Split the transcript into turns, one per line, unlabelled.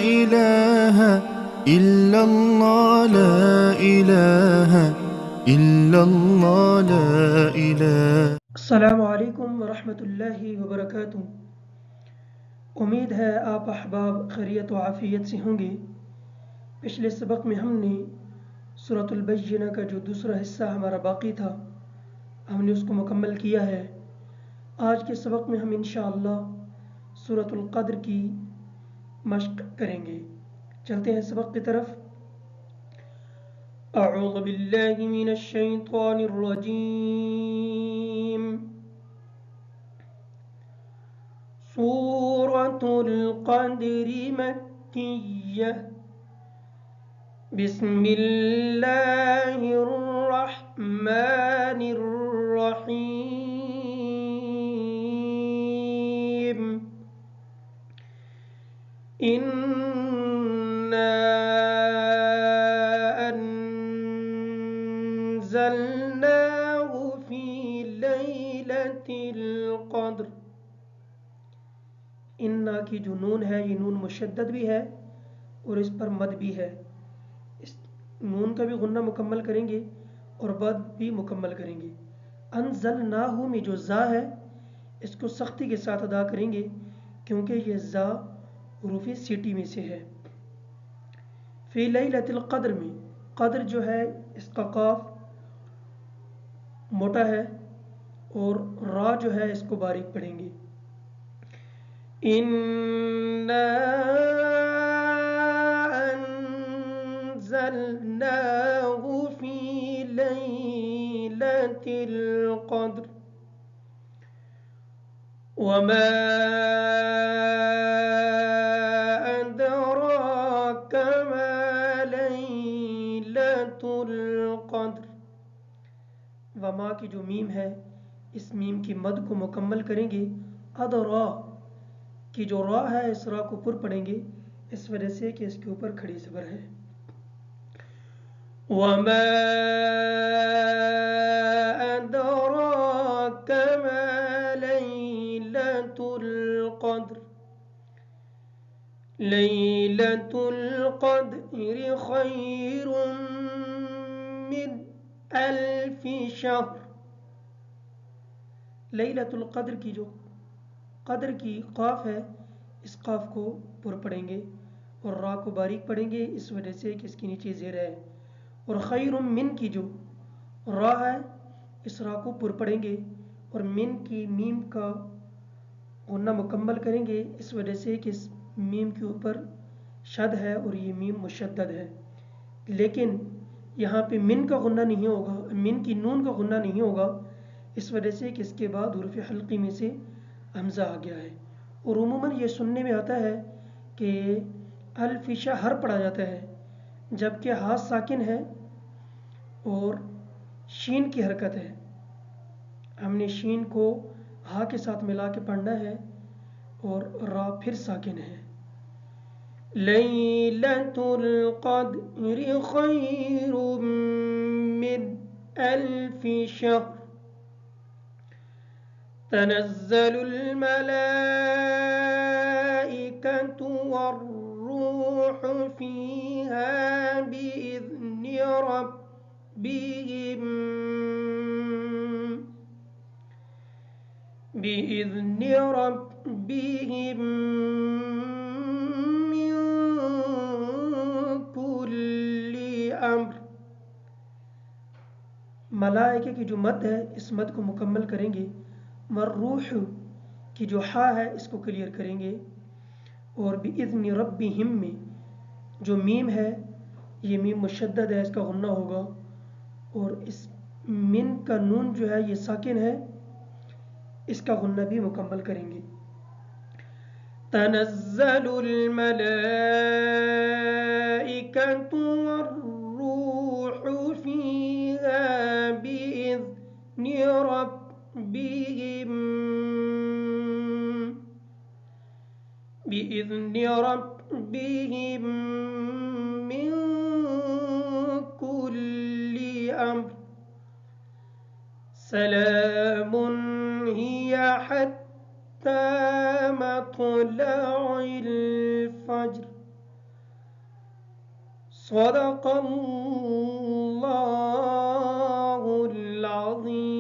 إله إلا الله لا إله إلا الله لا إله।
अस्सलामु अलैकुम वरहमतुल्लाहि वबरकातुह। उम्मीद है आप अहबाब खैरियत व आफ़ियत से होंगे। पिछले सबक में हमने सूरतुल बय्यिना का जो दूसरा हिस्सा हमारा बाकी था हमने उसको मुकम्मल किया है। आज के सबक में हम इंशाअल्लाह सूरतुल क़द्र की मश्क करेंगे। चलते हैं सबक की तरफ। अऊज़ु बिल्लाहि मिनश शैतानिर रजीम। सूरतुल क़द्रि मक्किय्यह। बिस्मिल्लाहिर रहमानिर रहीम। इन्ना अंज़लनाहु फ़ी लैलतिल क़द्र। इन्ना की जो नून है ये नून मुशद्दद भी है और इस पर मद भी है। इस नून का भी गुन्ना मुकम्मल करेंगे और मद भी मुकम्मल करेंगे। अंज़लनाहु में जो ज़ा है इसको सख्ती के साथ अदा करेंगे क्योंकि ये ज़ा हुरूफ़ सीटी में से है। फ़ी लैलतिल क़द्र में क़द्र जो है इसका काफ मोटा है और रा जो है इसको बारीक पढ़ेंगे। इन्ना अंज़लनाहु फ़ी लैलतिल क़द्र वमा अदराक मा लैलतुल क़द्र। वमा की जो मीम है इस मीम की मद को मुकम्मल करेंगे। अदरा की जो रा है इस रा को पुर पढ़ेंगे इस वजह से कि इसके ऊपर खड़ी ज़बर है। वमा अदराक मा लैलतुल क़द्र। लैलतुल क़द्रि खैरुम मिन अल्फ़ि शहर। लैलतुल क़द्र की जो क़द्र की क़ाफ है इस क़ाफ को पुर पढ़ेंगे और रा को बारीक पढ़ेंगे इस वजह से कि इसके नीचे ज़ेर है। और खैरुम मिन की जो रा है इस रा को पुर पढ़ेंगे और मिन की मीम का गुन्ना मुकम्मल करेंगे इस वजह से कि इस मीम के ऊपर शद है और ये मीम मुशद्दद है। लेकिन यहाँ पे मिन का गुन्ना नहीं होगा, मिन की नून का गुन्ना नहीं होगा इस वजह से कि इसके बाद हुरूफ़ हल्की में से हमज़ा आ गया है। और उमूमन ये सुनने में आता है कि अल-फ़िशा हर पढ़ा जाता है जबकि हा साकिन है और शीन की हरकत है। हमने शीन को हा के साथ मिला के पढ़ना है और रा फिर साकिन है। लैलतुल क़द्रि खैरुम मिन अल्फ़ि शहर। तनज़्ज़लुल मलाइकतु वर्रूहु फ़ीहा बिइज़्नि रब्बिहिम मिन कुल्लि अम्र। मलाइके की जो मद है इस मद को मुकम्मल करेंगे। वर्रूह की जो हा है इसको क्लियर करेंगे और बिइज़्नि रब्बिहिम में जो मीम है ये मीम मुशद्दद है इसका गुन्ना होगा और इस मिन का नून जो है ये साकिन है इसका गुन्ना भी मुकम्मल करेंगे। तनज़्ज़लुल मलाइकतु वर्रूहु फ़ीहा बिइज़्नि रब्बिहिम मिन कुल्लि अम्र। सलामुन हिया हत्ता मत्लअिल फ़ज्र। सदक़ल्लाहुल अज़ीम।